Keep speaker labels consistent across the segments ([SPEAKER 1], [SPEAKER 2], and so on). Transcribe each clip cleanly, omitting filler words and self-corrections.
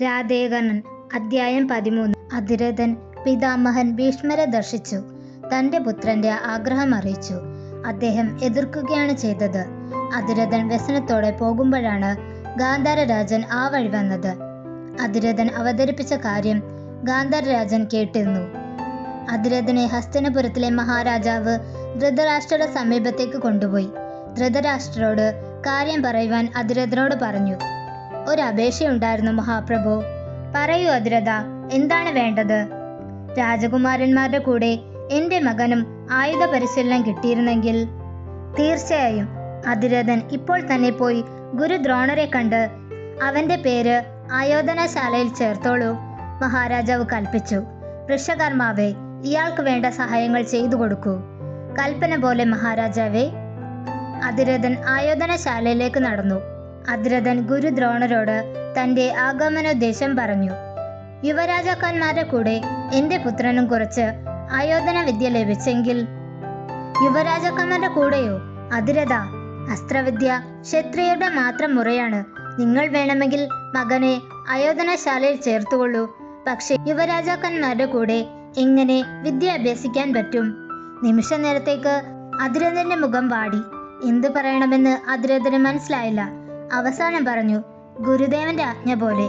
[SPEAKER 1] രാധേകനൻ അധ്യായം 13. അതിരഥൻ പിതാമഹൻ ഭീഷ്മരെ ദർശിച്ചു. തൻ്റെ പുത്രന്റെ ആഗ്രഹം അറിയിച്ചു. അദ്ദേഹം എതിർക്കുകയാണ് ചെയ്തത്. അതിരഥൻ വ്യസനത്തോടെ പോകുമ്പോഴാണ് ഗാന്ധാരരാജൻ ആ വഴി വന്നത്. അതിരഥൻ അവതരിപ്പിച്ച കാര്യം ഗാന്ധാരരാജൻ കേട്ടിരുന്നു. അതിരഥനെ ഹസ്തിനപുരത്തിലെ മഹാരാജാവ് ധൃതരാഷ്ട്രയുടെ സമീപത്തേക്ക് കൊണ്ടുപോയി. ധൃതരാഷ്ട്രരോട് കാര്യം പറയുവാൻ അതിരഥനോട് പറഞ്ഞു. ഒരപേക്ഷയുണ്ടായിരുന്നു മഹാപ്രഭു. പറയൂ അതിരഥ, എന്താണ് വേണ്ടത്? രാജകുമാരന്മാരുടെ കൂടെ എൻ്റെ മകനും ആയുധ പരിശീലനം കിട്ടിയിരുന്നെങ്കിൽ. തീർച്ചയായും. അതിരഥൻ ഇപ്പോൾ തന്നെ പോയി ഗുരുദ്രോണരെ കണ്ട് അവൻ്റെ പേര് ആയോധനശാലയിൽ ചേർത്തോളൂ, മഹാരാജാവ് കൽപ്പിച്ചു. വൃഷകർമാവേ, ഇയാൾക്ക് വേണ്ട സഹായങ്ങൾ ചെയ്തു കൊടുക്കൂ. കൽപ്പന പോലെ മഹാരാജാവേ. അതിരഥൻ ആയോധനശാലയിലേക്ക് നടന്നു. അതിരഥൻ ഗുരുദ്രോണരോട് തൻ്റെ ആഗമനോദ്ദേശം പറഞ്ഞു. യുവരാജാക്കന്മാരുടെ കൂടെ എൻ്റെ പുത്രനും കുറച്ച് ആയോധന വിദ്യ ലഭിച്ചെങ്കിൽ. യുവരാജാക്കന്മാരുടെ കൂടെയോ? അതിരഥ, അസ്ത്രവിദ്യ ക്ഷത്രിയരുടെ മാത്രം മുറയാണ്. നിങ്ങൾ വേണമെങ്കിൽ മകനെ ആയോധനശാലയിൽ ചേർത്തുകൊള്ളൂ. പക്ഷേ യുവരാജാക്കന്മാരുടെ കൂടെ എങ്ങനെ വിദ്യ അഭ്യസിക്കാൻ പറ്റും? നിമിഷ നേരത്തേക്ക് അതിരഥന്റെ മുഖം വാടി. എന്തു പറയണമെന്ന് അതിരഥന് മനസ്സിലായില്ല. അവസാനം പറഞ്ഞു, ഗുരുദേവന്റെ ആജ്ഞ പോലെ.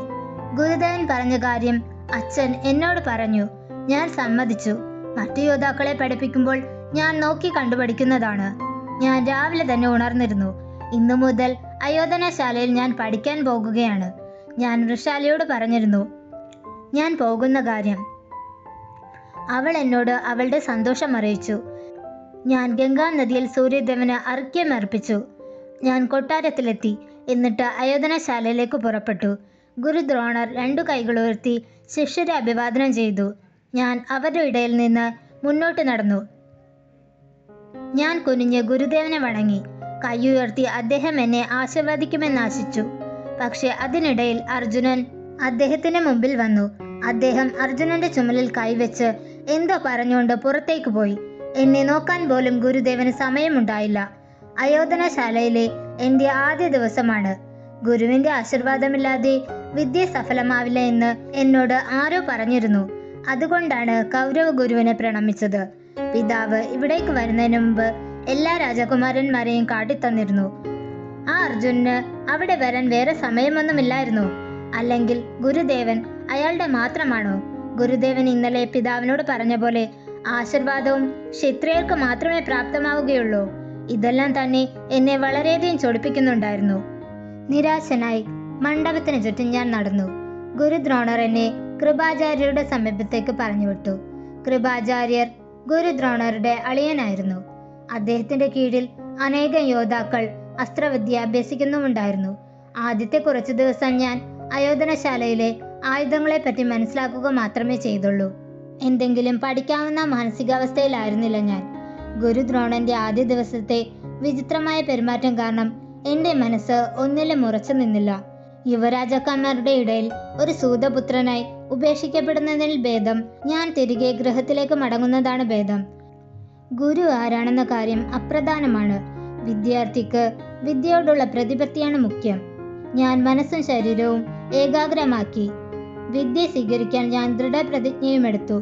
[SPEAKER 1] ഗുരുദേവൻ പറഞ്ഞ കാര്യം അച്ഛൻ എന്നോട് പറഞ്ഞു. ഞാൻ സമ്മതിച്ചു. മറ്റു യോദ്ധാക്കളെ പഠിപ്പിക്കുമ്പോൾ ഞാൻ നോക്കി കണ്ടുപഠിക്കുന്നതാണ്. ഞാൻ രാവിലെ തന്നെ ഉണർന്നിരുന്നു. ഇന്നു മുതൽ ആയോധനശാലയിൽ ഞാൻ പഠിക്കാൻ പോകുകയാണ്. ഞാൻ വൃഷാലിയോട് പറഞ്ഞിരുന്നു ഞാൻ പോകുന്ന കാര്യം. അവൾ എന്നോട് അവളുടെ സന്തോഷം അറിയിച്ചു. ഞാൻ ഗംഗാ നദിയിൽ സൂര്യദേവന് അർഘ്യമർപ്പിച്ചു. ഞാൻ കൊട്ടാരത്തിലെത്തി. എന്നിട്ട് ആയോധനശാലയിലേക്ക് പുറപ്പെട്ടു. ഗുരുദ്രോണർ 2 കൈകൾ ഉയർത്തി ശിഷ്യരെ അഭിവാദനം ചെയ്തു. ഞാൻ അവരുടെ ഇടയിൽ നിന്ന് മുന്നോട്ട് നടന്നു. ഞാൻ കുനിഞ്ഞ് ഗുരുദേവനെ വണങ്ങി. കൈയുയർത്തി അദ്ദേഹം എന്നെ ആശീർവദിക്കുമെന്നാശിച്ചു. പക്ഷെ അതിനിടയിൽ അർജുനൻ അദ്ദേഹത്തിന് മുമ്പിൽ വന്നു. അദ്ദേഹം അർജുനന്റെ ചുമലിൽ കൈവച്ച് എന്തോ പറഞ്ഞുകൊണ്ട് പുറത്തേക്ക് പോയി. എന്നെ നോക്കാൻ പോലും ഗുരുദേവന് സമയമുണ്ടായില്ല. ആയോധനശാലയിലെ എൻ്റെ ആദ്യ ദിവസമാണ്. ഗുരുവിന്റെ ആശീർവാദമില്ലാതെ വിദ്യ സഫലമാവില്ല എന്ന് എന്നോട് ആരോ പറഞ്ഞിരുന്നു. അതുകൊണ്ടാണ് കൗരവ ഗുരുവിനെ പ്രണമിച്ചത്. പിതാവ് ഇവിടേക്ക് വരുന്നതിന് മുമ്പ് എല്ലാ രാജകുമാരന്മാരെയും കാട്ടിത്തന്നിരുന്നു. ആ അർജുനന് അവിടെ വരാൻ വേറെ സമയമൊന്നുമില്ലായിരുന്നു. അല്ലെങ്കിൽ ഗുരുദേവൻ അയാളുടെ മാത്രമാണോ? ഗുരുദേവൻ ഇന്നലെ പിതാവിനോട് പറഞ്ഞ പോലെ ആശീർവാദവും ക്ഷത്രിയർക്ക് മാത്രമേ പ്രാപ്തമാവുകയുള്ളൂ. ഇതെല്ലാം തന്നെ എന്നെ വളരെയധികം ചൊടിപ്പിക്കുന്നുണ്ടായിരുന്നു. നിരാശനായി മണ്ഡപത്തിന് ചുറ്റും ഞാൻ നടന്നു. ഗുരുദ്രോണർ എന്നെ കൃപാചാര്യരുടെ സമീപത്തേക്ക് പറഞ്ഞുവിട്ടു. കൃപാചാര്യർ ഗുരുദ്രോണറുടെ അളിയനായിരുന്നു. അദ്ദേഹത്തിന്റെ കീഴിൽ അനേകം യോദ്ധാക്കൾ അസ്ത്രവിദ്യ അഭ്യസിക്കുന്നുമുണ്ടായിരുന്നു. ആദ്യത്തെ കുറച്ചു ദിവസം ഞാൻ ആയോധനശാലയിലെ ആയുധങ്ങളെ പറ്റി മനസ്സിലാക്കുക മാത്രമേ ചെയ്തുള്ളൂ. എന്തെങ്കിലും പഠിക്കാവുന്ന മാനസികാവസ്ഥയിലായിരുന്നില്ല ഞാൻ. ഗുരുദ്രോണന്റെ ആദ്യ ദിവസത്തെ വിചിത്രമായ പെരുമാറ്റം കാരണം എൻ്റെ മനസ്സ് ഒന്നിലും ഉറച്ചു നിന്നില്ല. യുവരാജാക്കന്മാരുടെ ഇടയിൽ ഒരു സൂതപുത്രനായി ഉപേക്ഷിക്കപ്പെടുന്നതിൽ ഭേദം ഞാൻ തിരികെ ഗൃഹത്തിലേക്ക് മടങ്ങുന്നതാണ് ഭേദം. ഗുരു ആരാണെന്ന കാര്യം അപ്രധാനമാണ്. വിദ്യാർത്ഥിക്ക് വിദ്യയോടുള്ള പ്രതിപത്തിയാണ് മുഖ്യം. ഞാൻ മനസ്സും ശരീരവും ഏകാഗ്രമാക്കി വിദ്യ സ്വീകരിക്കാൻ ഞാൻ ദൃഢപ്രതിജ്ഞയും എടുത്തു.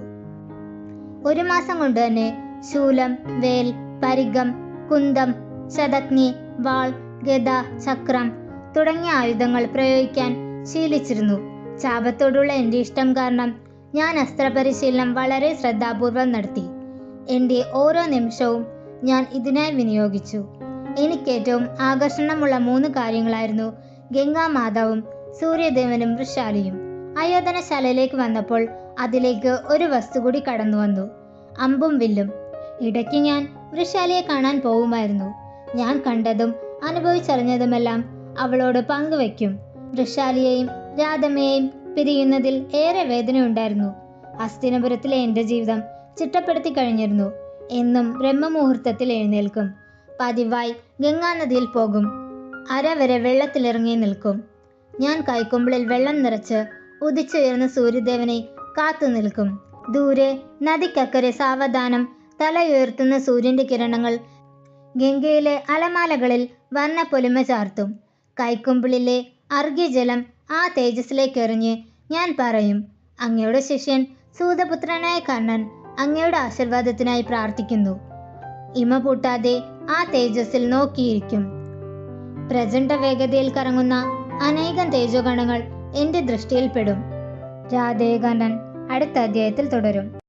[SPEAKER 1] 1 മാസം കൊണ്ട് തന്നെ ശൂലം, വേൽ, പരിഗം, കുന്തം, ശതഗ്നി, വാൾ, ഗദ, ചക്രം തുടങ്ങിയ ആയുധങ്ങൾ പ്രയോഗിക്കാൻ ശീലിച്ചിരുന്നു. ചാപത്തോടുള്ള എൻ്റെ ഇഷ്ടം കാരണം ഞാൻ അസ്ത്രപരിശീലനം വളരെ ശ്രദ്ധാപൂർവം നടത്തി. എൻ്റെ ഓരോ നിമിഷവും ഞാൻ ഇതിനായി വിനിയോഗിച്ചു. എനിക്കേറ്റവും ആകർഷണമുള്ള 3 കാര്യങ്ങളായിരുന്നു ഗംഗാമാതാവും സൂര്യദേവനും വൃഷാലിയും. ആയോധനശാലയിലേക്ക് വന്നപ്പോൾ അതിലേക്ക് ഒരു വസ്തു കൂടി കടന്നു വന്നു, അമ്പും വില്ലും. ഇടയ്ക്ക് ഞാൻ വൃഷാലിയെ കാണാൻ പോകുമായിരുന്നു. ഞാൻ കണ്ടതും അനുഭവിച്ചറിഞ്ഞതുമെല്ലാം അവളോട് പങ്കുവെക്കും. വൃഷാലിയെയും രാധമ്മയെയും പിരിയുന്നതിൽ ഏറെ വേദനയുണ്ടായിരുന്നു. ഹസ്തിനപുരത്തിലെ എൻ്റെ ജീവിതം ചിട്ടപ്പെടുത്തി കഴിഞ്ഞിരുന്നു. എന്നും ബ്രഹ്മമുഹൂർത്തത്തിൽ എഴുന്നേൽക്കും. പതിവായി ഗംഗാനദിയിൽ പോകും. അരവരെ വെള്ളത്തിലിറങ്ങി നിൽക്കും. ഞാൻ കൈക്കുമ്പിളിൽ വെള്ളം നിറച്ച് ഉദിച്ചുയർന്ന സൂര്യദേവനെ കാത്തു നിൽക്കും. ദൂരെ നദിക്കക്കരെ സാവധാനം തലയുയർത്തുന്ന സൂര്യന്റെ കിരണങ്ങൾ ഗംഗയിലെ അലമാലകളിൽ വർണ്ണപ്പൊലിമ ചാർത്തും. കൈക്കുമ്പിളിലെ അർഘ്യജലം ആ തേജസ്സിലേക്ക് എറിഞ്ഞ് ഞാൻ പറയും, അങ്ങയുടെ ശിഷ്യൻ സൂതപുത്രനായ കർണൻ അങ്ങയുടെ ആശീർവാദത്തിനായി പ്രാർത്ഥിക്കുന്നു. ഇമ പൂട്ടാതെ ആ തേജസ്സിൽ നോക്കിയിരിക്കും. പ്രചണ്ഡ വേഗതയിൽ കറങ്ങുന്ന അനേകം തേജോഗണങ്ങൾ എൻ്റെ ദൃഷ്ടിയിൽപ്പെടും. രാധേയ കർണൻ അടുത്ത അധ്യായത്തിൽ തുടരും.